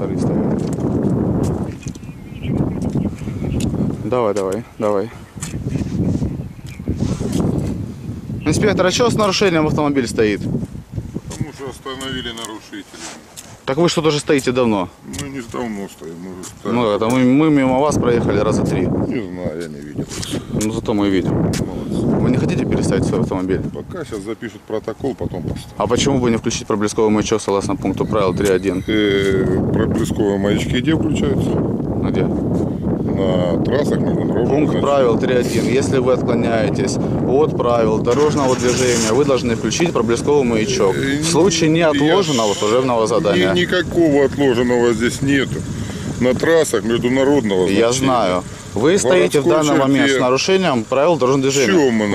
вторые стоят. Давай. Инспектор, а что с нарушением автомобиль стоит? Потому что остановили нарушителя. Так вы что, тоже стоите давно? Мы не давно стоим, мы уже стоим. Ну, это мы мимо вас проехали раза 3. Не знаю, я не видел. Ну, зато мы видим. Молодцы. Вы не хотите переставить свой автомобиль? Пока сейчас запишут протокол, потом поставим. А почему бы не включить проблесковый маячок согласно пункту правил 3.1? Проблесковые маячки где включаются? Где? На трассах международных. Пункт правил 3.1. Если вы отклоняетесь от правил дорожного движения, вы должны включить проблесковый маячок. В случае неотложенного служебного задания. Никакого отложенного здесь нету. На трассах международного значения. Я знаю. Вы стоите в данный момент с нарушением правил дорожного движения.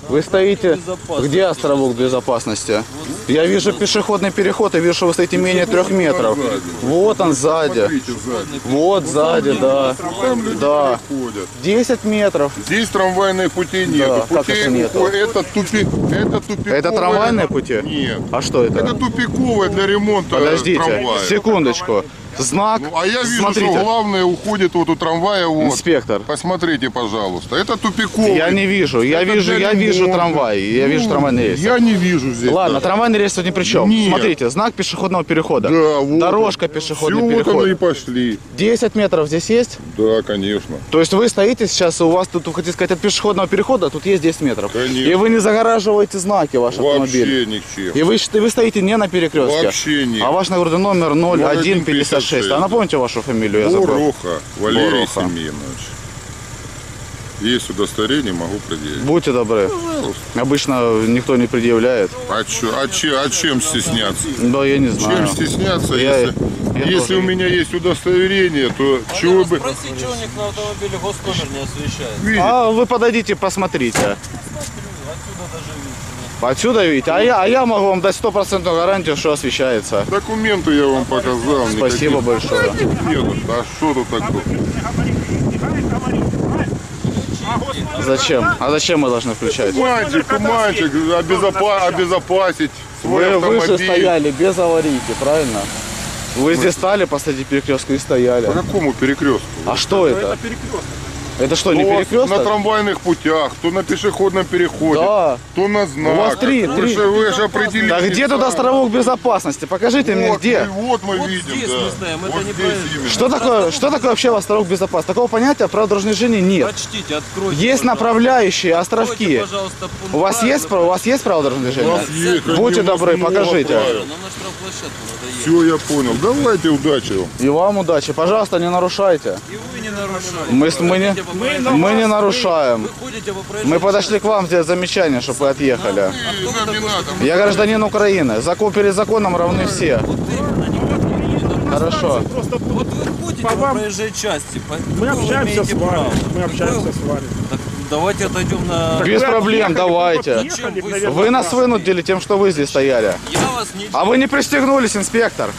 Вы стоите, где островок безопасности? Я вижу пешеходный переход и вижу, что вы стоите менее 3 метров. Вот он сзади. Вот сзади, да. Да. 10 метров. Здесь трамвайные пути нет. Да, как это нету? Это тупиковое. Это трамвайные пути? Нет. А что это? Это тупиковое для ремонта Подождите, трамвая. секундочку. Знак. Ну, а я вижу, смотрите. что главное уходит вот у трамвая. Вот. Инспектор. Посмотрите, пожалуйста. Это тупиковый. Я не вижу. Я вижу трамвай. Я вижу трамвайный рельс. Я не вижу здесь. Ладно, даже. трамвайный рельс тут ни при чем. Нет. Смотрите, знак пешеходного перехода. Да, вот. Дорожка пешеходный Все, переход. вот оно и пошли. 10 метров здесь есть? Да, конечно. То есть вы стоите сейчас, у вас тут, вы хотите сказать, от пешеходного перехода, тут есть 10 метров. Конечно. И вы не загораживаете знаки, ваш автомобиль. Вообще ничем. И вы стоите не на перекрестке. Вообще нет. А ваш нагрудный номер 0156. А напомните вашу фамилию, я забыл. Бороха Валерий Бороха. Семенович. Есть удостоверение, могу предъявить. Будьте добры. Обычно никто не предъявляет. А чем стесняться? Да, я не знаю. Чем стесняться, Я если тоже. у меня есть удостоверение, то чего бы... Спроси, что у них на автомобиле госномер не освещает. Видите? А вы подойдите, посмотрите. Отсюда даже видно. Отсюда видите. А я могу вам дать 100% гарантию, что освещается. Документы я вам показал. Спасибо большое. Нет, а что тут такое? Зачем? А зачем мы должны включать? Мальчик, обезопасить свой Вы автомобиль. выше стояли без аварийки, правильно? Вы здесь стали посреди перекрестка и стояли. По какому перекрестку? А что это? Это что, не То перекресток? на трамвайных путях, то на пешеходном переходе, Да. то на знак. У вас три. Вы же определили. Да где тут островок безопасности? Покажите мне, где. Вот мы Вот видим, здесь да. мы стоим, это Вот неправильно. здесь именно. Что такое вообще островок безопасности? Такого понятия правил дорожного движения нет. Прочтите, откройте. Есть пожалуйста. направляющие Откройте, островки. пожалуйста, пункт У вас правил. есть правила дорожного движения? У нас есть, Будьте конечно, добры, много покажите. правил. Нам на штрафплощадку надо ехать. Все, я понял. Давайте, удачи вам. И вам удачи. Пожалуйста, не нарушайте. И вы не нарушаете. Мы не нарушаем. Вы ходите по проезжей Мы подошли к вам сделать замечание, чтобы вы отъехали. Нам не надо. Я гражданин Украины. Перед законом равны все. Хорошо. Вот вы ходите по проезжей части. Мы общаемся с вами. Мы общаемся с вами. Так, давайте отойдем на... Без проблем, давайте. Зачем вы? Вы нас вынудили тем, что вы здесь стояли. Я вас не... А вы не пристегнулись, инспектор.